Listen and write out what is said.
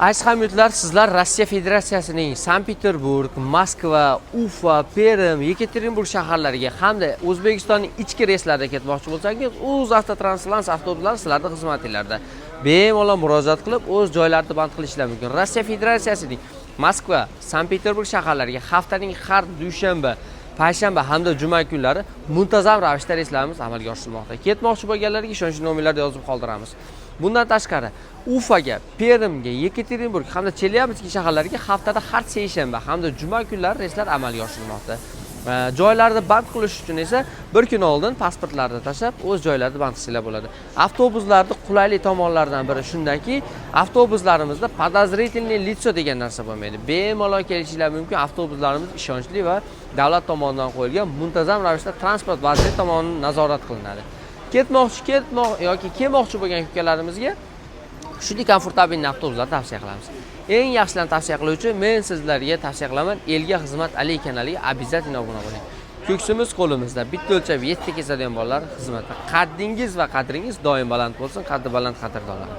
Aziz hamyurtlar, sizlar Rossiya Federatsiyasining Sankt-Peterburg, Moskva, Ufa, Perm, Yekaterinburg shaharlariga hamda O'zbekistonning ichki reyslarida ketmoqchi bo'lsangiz, Avtotrans avtobuslari sizlarning xizmatinglarda. Bemalol murojaat qilib, o'z joylarida band qilishingiz mumkin. Rossiya Federatsiyasining Moskva, Sankt-Peterburg shaharlariga haftaning har dushanba, payshanba hamda juma kunlari muntazam ravishda reyslarimiz amalga oshirilmoqda. Ketmoqchi bo'lganlarga ishonchli nomerlarda yozib qoldiramiz. Bundan tashqari, Ufaga, Permga, Yekaterinburg hamda Chelyabinsk shaharlariga haftada har seshanba hamda juma kunlari reyslar amalga oshirilmoqda. Joylarni band qilish uchun esa bir kun oldin pasportlarni tashlab, o'z joylarida band qilsanglar bo'ladi. Avtobuslarda qulayli tomonlaridan biri shundaki, avtobuslarimizda podozrительный лицо degan narsa bo'lmaydi. Bemalol kelishingiz mumkin. Avtobuslarimiz ishonchli va davlat tomonidan qo'yilgan muntazam ravishda transport vazirligi tomonidan nazorat qilinadi. Ketmoqchi yoki kelmoqchi bo'lgan ukalarimizga shunday komfortabilni avtobuslarni tavsiya qilamiz. Eng yaxshilarini tavsiya qiluvchi men sizlarga tavsiya qilaman, Elga xizmat Ali kanaliga обязательно obuna bo'ling. Ko'ksimiz qo'limizda, bitta o'lchab 7 kesadigan bolalar xizmatda. Qaddingiz va qadringiz doim baland bo'lsin, qaddi baland qadrdonlar.